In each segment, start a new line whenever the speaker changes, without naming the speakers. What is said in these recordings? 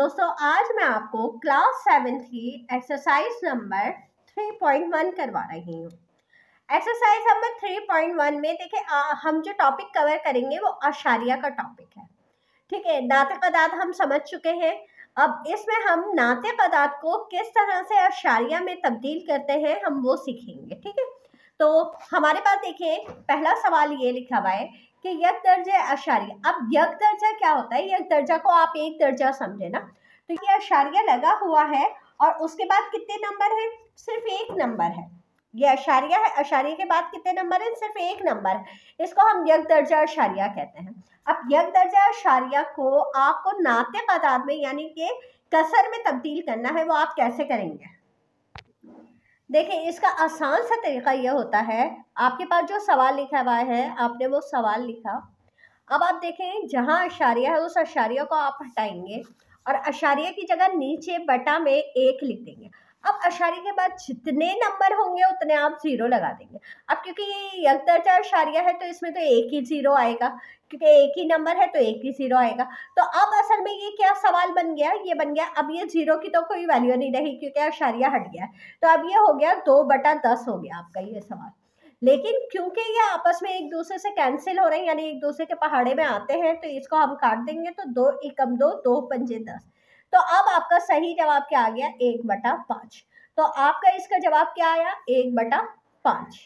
दोस्तों आज मैं आपको क्लास 7 की एक्सरसाइज नंबर 3.1 करवा रही हूँ। एक्सरसाइज नंबर 3.1 में देखिए हम जो टॉपिक कवर करेंगे वो आशारिया का टॉपिक है। ठीक है, नाते कदात हम समझ चुके हैं। अब इसमें हम नाते कदात को किस तरह से आशारिया में तब्दील करते हैं हम वो सीखेंगे। ठीक है, तो हमारे पास देखिए पहला सवाल ये लिखा हुआ है कि यक दर्जा आशारिया। अब यक दर्जा क्या होता है? यक दर्जा को आप एक दर्जा समझे ना, तो ये आशारिया लगा हुआ है और उसके बाद कितने नंबर हैं? सिर्फ एक नंबर है। ये आशारिया है, आशारिया के बाद कितने नंबर हैं? सिर्फ एक नंबर है। इसको हम यक दर्जा आशारिया कहते हैं। अब यक दर्जा आशारिया को आपको नाते कदाद में यानी कि कसर में तब्दील करना है, वो आप कैसे करेंगे? देखिए इसका आसान सा तरीका यह होता है, आपके पास जो सवाल लिखा हुआ है आपने वो सवाल लिखा। अब आप देखें जहां आशारिया है उस आशारिया को आप हटाएंगे और आशारिया की जगह नीचे बटा में एक लिख देंगे। अब आशारिया के बाद जितने नंबर होंगे उतने आप जीरो लगा देंगे। अब क्योंकि ये एक दर्जा आशारिया है तो इसमें तो एक ही जीरो आएगा, क्योंकि एक ही नंबर है तो एक ही जीरो आएगा। तो अब असल में ये क्या सवाल बन गया? ये बन गया अब ये जीरो की तो कोई वैल्यू नहीं रही क्योंकि आशारिया हट गया। तो अब ये हो गया 2/10 हो गया आपका ये सवाल। लेकिन क्योंकि ये आपस में एक दूसरे से कैंसिल हो रहे हैं यानी एक दूसरे के पहाड़े में आते हैं तो इसको हम काट देंगे। तो 2 एकम 2, 2 पंजे 10। तो अब आपका सही जवाब क्या आ गया? 1/5। तो आपका इसका जवाब क्या आया? 1/5।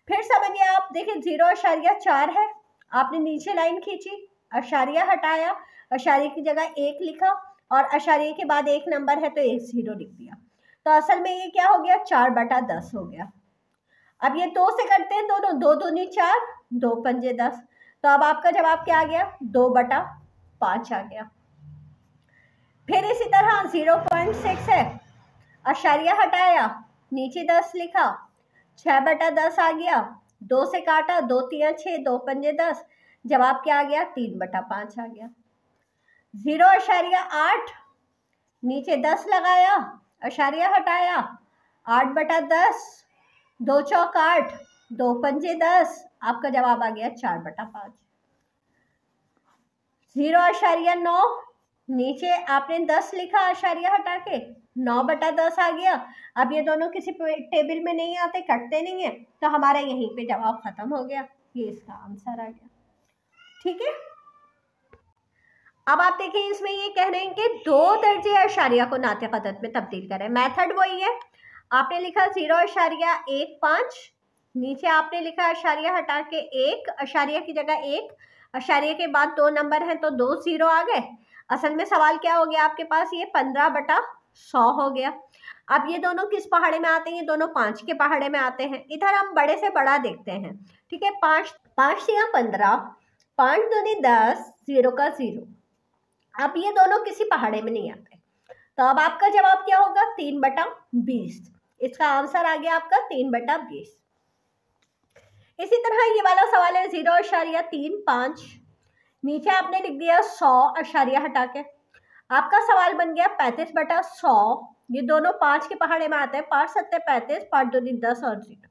फिर समझिए आप देखिए 0.4 है, आपने नीचे लाइन खींची, आशारिया हटाया, आशारिया की जगह एक लिखा और आशारिया के बाद एक नंबर है तो एक जीरो लिख दिया। तो असल में ये क्या हो गया? 4/10 हो गया। अब ये 2 से करते हैं दोनों, 2 दूनी 4, 2 पंजे 10। तो अब आपका जवाब क्या आ गया? 2/5 आ गया। फिर इसी तरह 0.6 है, आशारिया हटाया, नीचे 10 लिखा, 6/10 आ गया, 2 से काटा, 2 3 6, 2 पंजे 10। जवाब क्या आ गया? 3/5 आ गया। 0.8, नीचे 10 लगाया, आशारिया हटाया, 8/10, 2 चौक 8, 2 पंजे 10। आपका जवाब आ गया 4/5। 0.9, नीचे आपने 10 लिखा, आशारिया हटा के 9/10 आ गया। अब ये दोनों किसी टेबल में नहीं आते, कटते नहीं है, तो हमारा यहीं पे जवाब खत्म हो गया। ये इसका आंसर आ गया। ठीक है, अब आप देखिए इसमें ये कह रहे हैं कि 2 दर्जे आशारिया को नाते कदत में तब्दील करें। मेथड वही है, आपने लिखा 0.15, नीचे आपने लिखा आशारिया हटा के 1, आशारिया की जगह 1, आशारिया के बाद 2 नंबर हैं तो 2 जीरो आ गए। असल में सवाल क्या हो गया आपके पास? ये 15/100 हो गया। अब ये दोनों किस पहाड़े में आते हैं? ये दोनों 5 के पहाड़े में आते हैं। इधर हम बड़े से बड़ा देखते हैं। ठीक है, 5 या 15, 5 दूनी 10, 0 का 0। अब ये दोनों किसी पहाड़े में नहीं आते, तो अब आपका जवाब क्या होगा? 3/20। इसका आंसर आ गया आपका 3/20। इसी तरह ये वाला सवाल है 0.35, नीचे आपने लिख दिया 100, आशारिया हटा के। आपका सवाल बन गया 35/100। ये दोनों 5 के पहाड़े में आते हैं, 5 सत्ते 35, 5 दूनी 10 और 0।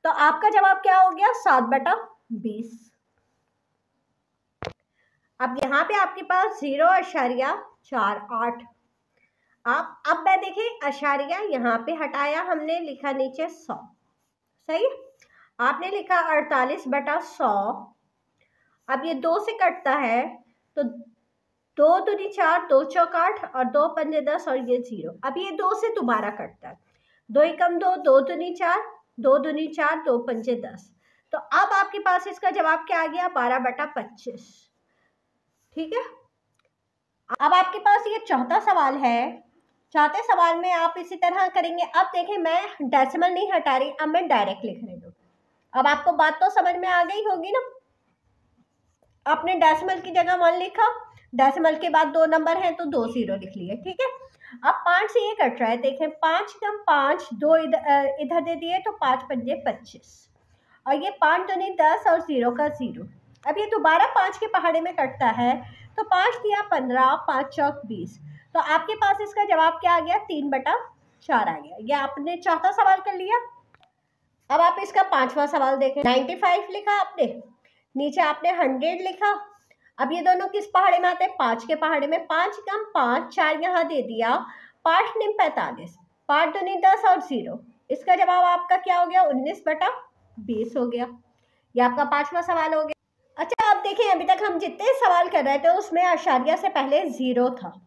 तो आपका जवाब क्या हो गया? 7/20। अब यहाँ पे आपके पास 0.48। आप अब मैं देखिए आशारिया यहाँ पे हटाया हमने, लिखा नीचे 100। सही, आपने लिखा 48/100। अब ये 2 से कटता है तो 2 दूनी 4, 2 चौक 8 और 2 पंजे 10 और ये 0। अब ये 2 से दोबारा कटता है, 2 एकम 2, 2 दूनी 4, 2 दूनी 4, 2 पंजे 10। तो अब आपके पास इसका जवाब क्या आ गया? 12/25। ठीक है, अब आपके पास ये चौथा सवाल है। चौथे सवाल में आप इसी तरह करेंगे। अब देखें मैं डेसिमल नहीं हटा रही, अब मैं डायरेक्ट लिख रही हूँ। अब आपको बात तो समझ में आ गई होगी ना। आपने डेसिमल की जगह 1 लिखा, डेसिमल के बाद 2 नंबर हैं तो 2 जीरो लिख लिए। ठीक है, अब 5 से ये कट रहा है, देखें 5 कम 5, 2 इधर दे दिए तो 5 पंजे 25 और ये 5 दूनी 10 और 0 का 0। अब ये दोबारा 5 के पहाड़े में कटता है तो 5 दिया 15, 5 चौक 20। तो आपके पास इसका जवाब क्या आ गया? 3/4 आ गया। ये आपने चौथा सवाल कर लिया। अब आप इसका 5वां सवाल देखें। 95 लिखा आपने, नीचे आपने 100 लिखा, अब ये दोनों किस पहाड़े में आते हैं? 5 के पहाड़े में। 5 कम 5, 4 यहाँ दे दिया, 5 निम 45, 5 दूनी 10 और 0। इसका जवाब आपका क्या हो गया? 19/20 हो गया। ये आपका 5वां सवाल हो गया। अच्छा, अब देखें, अभी तक हम जितने सवाल कर रहे थे उसमें आशारिया से पहले 0 था।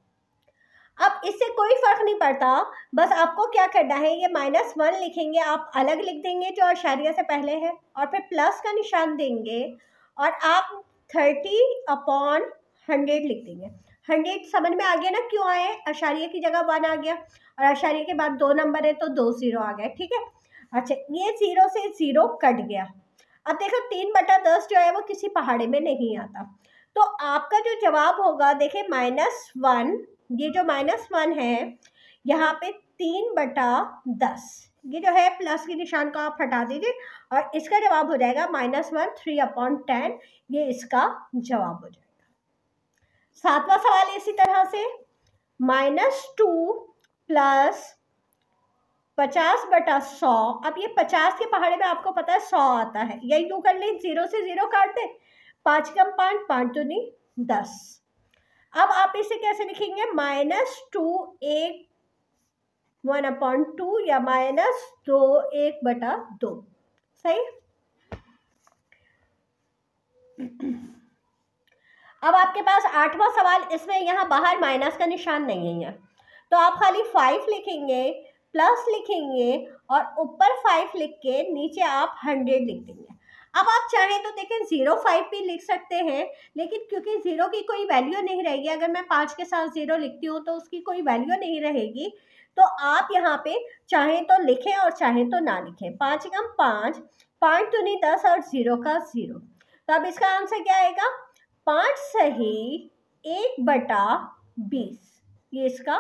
अब इससे कोई फर्क नहीं पड़ता, बस आपको क्या करना है, ये -1 लिखेंगे, आप अलग लिख देंगे जो आशारिया से पहले है, और फिर प्लस का निशान देंगे और आप 30/100 लिख देंगे। 100 समझ में आ गया ना क्यों आए? आशारिया की जगह 1 आ गया और आशारिया के बाद 2 नंबर है तो 2 0 आ गया। ठीक है। अच्छा, ये 0 से 0 कट गया। अब देखो 3/10 जो है वो किसी पहाड़े में नहीं आता, तो आपका जो जवाब होगा, देखें -1, ये जो -1 है यहाँ पे 3/10, ये जो है प्लस के निशान को आप हटा दीजिए और इसका जवाब हो जाएगा -1 3/10। ये इसका जवाब हो जाएगा। 7वां सवाल इसी तरह से, -2 प्लस 50/100। अब ये 50 के पहाड़े में आपको पता है 100 आता है, या यूं कर लें 0 से 0 काट दें, 5 कम 5, 5 दूनी 10। अब आप इसे कैसे लिखेंगे? -2 1/2 या -2 1/2। सही। अब आपके पास 8वां सवाल, इसमें यहाँ बाहर माइनस का निशान नहीं है, तो आप खाली 5 लिखेंगे, प्लस लिखेंगे और ऊपर 5 लिख के नीचे आप 100 लिख देंगे। अब आप चाहें तो देखें 0.5 भी लिख सकते हैं, लेकिन क्योंकि 0 की कोई वैल्यू नहीं रहेगी, अगर मैं 5 के साथ 0 लिखती हूँ तो उसकी कोई वैल्यू नहीं रहेगी, तो आप यहाँ पे चाहें तो लिखें और चाहें तो ना लिखें। 5 कम 5, 5 दूनी 10 और 0 का 0। तो अब इसका आंसर क्या आएगा? 5 सही 1/20, ये इसका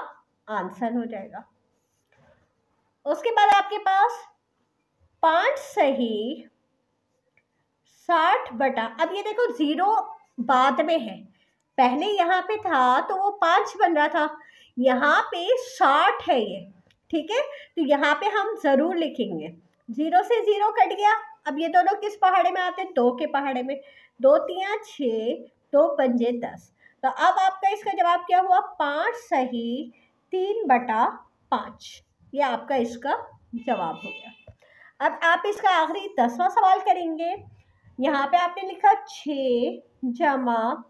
आंसर हो जाएगा। उसके बाद आपके पास 5 सही 60 अब ये देखो 0 बाद में है, पहले यहाँ पे था तो वो 5 बन रहा था, यहाँ पे 60 है ये। ठीक है, तो यहाँ पे हम ज़रूर लिखेंगे। 0 से 0 कट गया। अब ये दोनों किस पहाड़े में आते हैं? 2 के पहाड़े में। 2 3 6, 2 5 10। तो अब आपका इसका जवाब क्या हुआ? 5 सही 3/5, ये आपका इसका जवाब हो गया। अब आप इसका आखिरी 10वां सवाल करेंगे। यहाँ पे आपने लिखा 6 जमा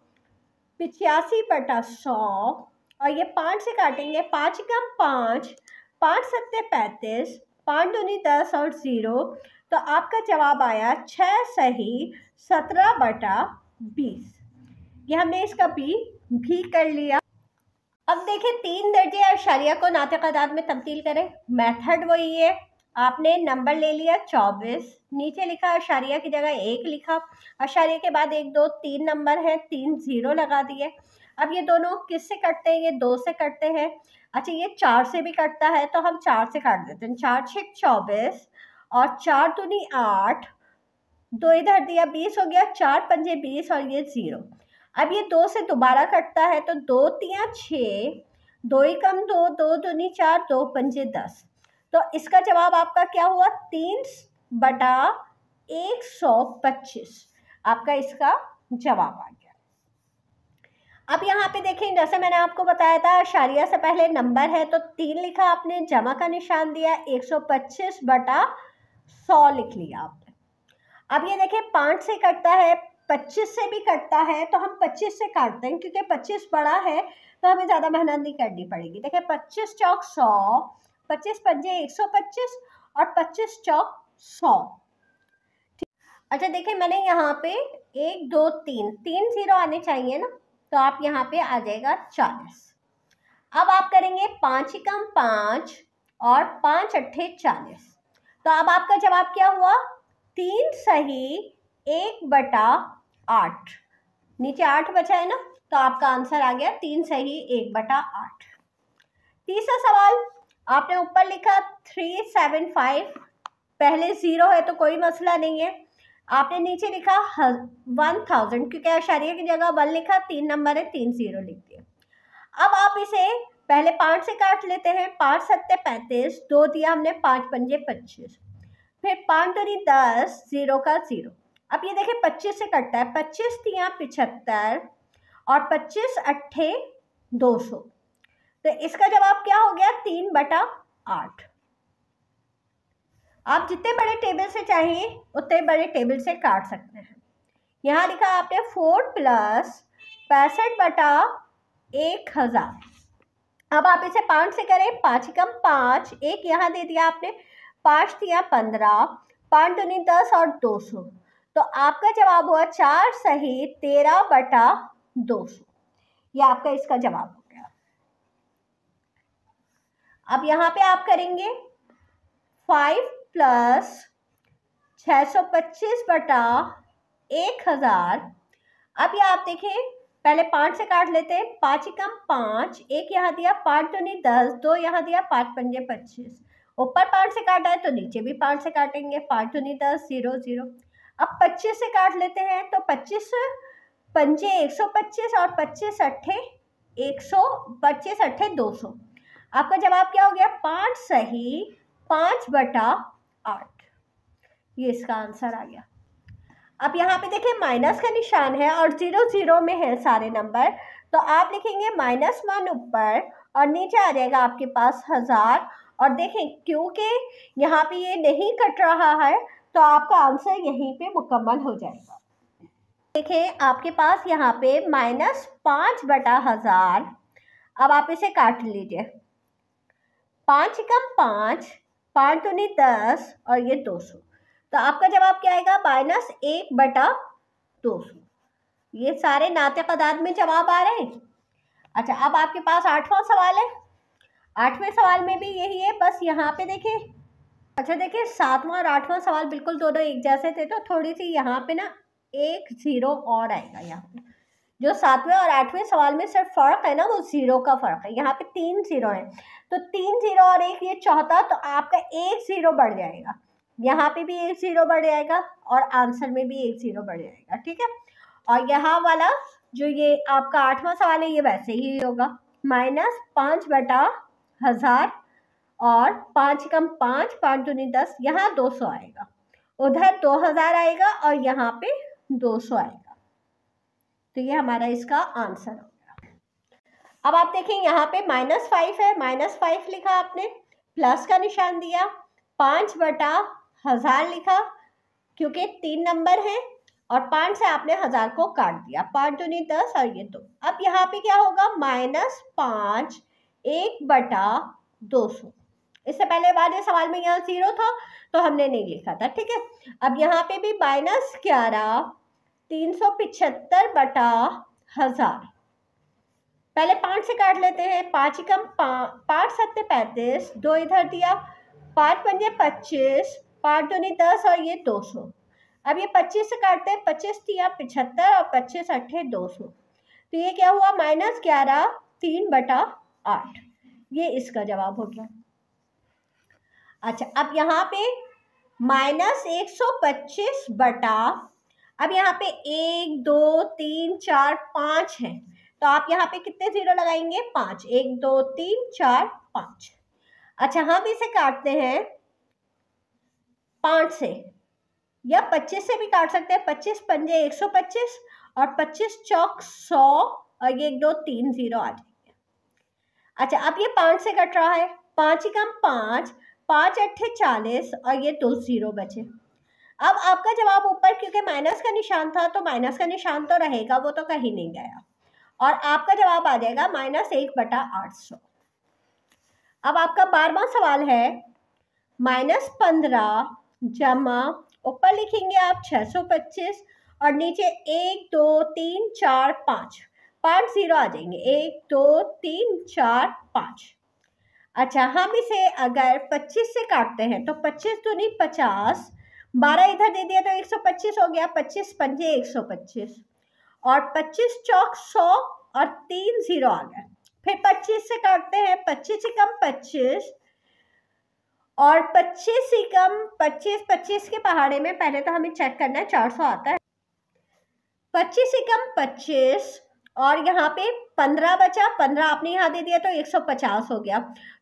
85/100 और ये 5 से काटेंगे, 5 कम 5, 5 सत्ते 35, 5 दूनी 10 और 0। तो आपका जवाब आया 6 सही 17/20। ये हमने इसका भी कर लिया। अब देखें 3 दर्जे आशारिया को नाते तादाद में तब्दील करें। मेथड वही है, आपने नंबर ले लिया 24, नीचे लिखा आशारिया की जगह 1 लिखा, आशारिया के बाद 1 2 3 नंबर है, 3 0 लगा दिए। अब ये दोनों किस से कटते हैं? ये 2 से कटते हैं। अच्छा, ये 4 से भी कटता है तो हम 4 से काट देते हैं। 4 6 24 और 4 दूनी 8, 2 इधर दिया 20 हो गया, 4 5 20 और ये 0। अब ये 2 से दोबारा कटता है तो 2 3 6, 2 ही कम 2, 2 दूनी 4, 2 5 10। तो इसका जवाब आपका क्या हुआ? 3/125 आपका इसका जवाब आ गया। अब यहाँ पे देखें, जैसे मैंने आपको बताया था आशारिया से पहले नंबर है तो 3 लिखा आपने, जमा का निशान दिया, 125/100 लिख लिया आपने। अब ये देखें 5 से कटता है, 25 से भी कटता है, तो हम 25 से काटते हैं क्योंकि 25 बड़ा है तो हमें ज़्यादा मेहनत नहीं करनी पड़ेगी। देखिए 25 चौक 100, 25 पंजे 125 और 25 चौक 100। अच्छा देखिए, मैंने यहाँ पे 1 2 3 0 आने चाहिए ना, तो आप यहाँ पे आ जाएगा 40। अब आप करेंगे 5 कम 5 और 5 अट्ठे 40। तो अब आपका जवाब क्या हुआ? 3 सही 1/8। नीचे 8 बचा है ना, तो आपका आंसर आ गया 3 सही 1/8। तीसरा सवाल, आपने ऊपर लिखा 375, पहले 0 है तो कोई मसला नहीं है। आपने नीचे लिखा 1000, क्योंकि आशारिया की जगह 1 लिखा, 3 नंबर है, 3 0 लिख दिया। अब आप इसे पहले 5 से काट लेते हैं, 5 सत्ते 35, 2 दिया हमने, 5 पंजे 25, फिर 5 दूनी 10, 0 का 0। अब ये देखिए 25 से कटता है, 25 तिया 75, और 25 अट्ठे 200। तो इसका जवाब क्या हो गया? 3/8। आप जितने बड़े टेबल से चाहिए उतने बड़े टेबल से काट सकते हैं। यहाँ लिखा आपने 4 + 65/1000। अब आप इसे 5 से करें, 5 कम 5, एक यहाँ दे दिया आपने, 5 दिया 15, 5 दूनी 10 और 200। तो आपका जवाब हुआ 4 सही 13/200। ये आपका इसका जवाब हो गया। अब यहाँ पे आप करेंगे 5 + 625/1000। अब ये आप देखें, पहले 5 से काट लेते हैं, 5 कम 5, एक यहाँ दिया, 5 दूनी 10, 2 यहाँ दिया, 5 पंजे 25। ऊपर 5 से काटा है तो नीचे भी 5 से काटेंगे, 5 दूनी 10, 0 0। अब 25 से काट लेते हैं तो 25 पंजे 125 और 25 अट्ठे 200। आपका जवाब क्या हो गया? 5 सही 5/8। ये इसका आंसर आ गया। अब यहाँ पे देखिए माइनस का निशान है और 0 0 में है सारे नंबर, तो आप लिखेंगे -1 ऊपर और नीचे आ जाएगा आपके पास 1000। और देखें क्योंकि यहाँ पे ये नहीं कट रहा है तो आपका आंसर यहीं पे मुकम्मल हो जाएगा। देखें आपके पास यहाँ पे -5/1000। अब आप इसे काट लीजिए, 5 कम 5, 5 दूनी 10 और ये 200। तो आपका जवाब क्या आएगा? -1/200। ये सारे नाते तादाद में जवाब आ रहे हैं। अच्छा, अब आपके पास 8वां सवाल है। 8वें सवाल में भी यही है, बस यहाँ पे देखिए। अच्छा देखिए, 7वां और 8वां सवाल बिल्कुल दोनों एक जैसे थे, तो थोड़ी सी यहाँ पे ना 1 0 और आएगा। यहाँ पे जो 7वें और 8वें सवाल में सिर्फ फर्क है ना, वो 0 का फर्क है। यहाँ पे 3 0 है, तो 3 0 और 1 ये चौथा, तो आपका 1 0 बढ़ जाएगा। यहाँ पे भी 1 0 बढ़ जाएगा और आंसर में भी 1 0 बढ़ जाएगा। ठीक है, और यहाँ वाला जो ये आपका 8वां सवाल है, ये वैसे ही होगा, -5/1000 और 5 कम 5, 5 दूनी 10, यहाँ 200 आएगा, उधर 2000 आएगा और यहाँ पे 200 आएगा। तो ये हमारा इसका आंसर हो गया। अब आप देखें यहाँ पे -5 है, -5 लिखा आपने, प्लस का निशान दिया, 5/1000 लिखा क्योंकि 3 नंबर हैं और 5 से आपने 1000 को काट दिया, 5 दूनी 10 और ये 2। अब यहाँ पे क्या होगा? -5 1/200। इससे पहले वाले सवाल में यहाँ 0 था तो हमने नहीं लिखा था। ठीक है, अब यहाँ पे भी -11 375/1000। पहले 5 से काट लेते हैं, 5 कम 5 7 35, 2 इधर दिया, 5 पंजे 25, 5 दूनी 10 और ये 200। अब ये 25 से काटते हैं, 25 दिया 75 और 25 अट्ठे 200। तो ये क्या हुआ? -11 3/8। ये इसका जवाब हो गया। अच्छा, अब यहाँ पे -125 बटा, अब यहाँ पे 1 2 3 4 5 है, तो आप यहाँ पे कितने 0 लगाएंगे? 5, 1 2 3 4 5। अच्छा, हम इसे काटते हैं 5 से या 25 से भी काट सकते हैं, 25 पंजे 125 और 25 चौक 100 और ये 1 2 3 0 आ जाएंगे। अच्छा, अब ये 5 से कट रहा है, 5 कम 5, 5 अट्ठे 40 और ये 2 0 बचे। अब आपका जवाब ऊपर क्योंकि माइनस का निशान था तो माइनस का निशान तो रहेगा, वो तो कहीं नहीं गया, और आपका जवाब आ जाएगा -1/800। अब आपका 12वां सवाल है, -15 जमा, ऊपर लिखेंगे आप 625 और नीचे 1 2 3 4 5 0 आ जाएंगे, 1 2 3 4 5। अच्छा, हम इसे अगर 25 से काटते हैं तो 25 दूनी 50, 12 इधर दे दिया तो 125 हो गया, 25 पंजे 125 और 25 चौक 100 और 3 0 आ गया। फिर 25 से काटते हैं, 25 से कम 25 और 25 से कम 25, 25 के पहाड़े में पहले तो हमें चेक करना है 400 आता है, 25 से कम 25 और यहाँ पे 15 बचा, 15 आपने यहाँ दे दिया तो 150 हो गया,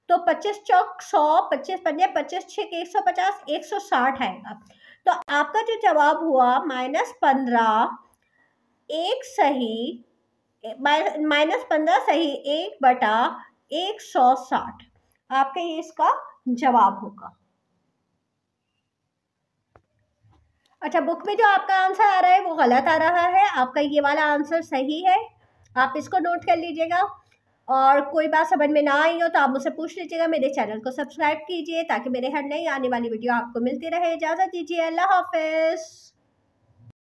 तो 25 चौक 100, 25 पंजे 25 6 150, 160 आएगा। तो आपका जो जवाब हुआ -15, 1 सही -15 सही 1/160 आपका ये इसका जवाब होगा। अच्छा, बुक में जो आपका आंसर आ रहा है वो गलत आ रहा है, आपका ये वाला आंसर सही है, आप इसको नोट कर लीजिएगा। और कोई बात समझ में ना आई हो तो आप मुझसे पूछ लीजिएगा। मेरे चैनल को सब्सक्राइब कीजिए ताकि मेरे हर नई आने वाली वीडियो आपको मिलती रहे। इजाज़त दीजिए, अल्लाह हाफिज़।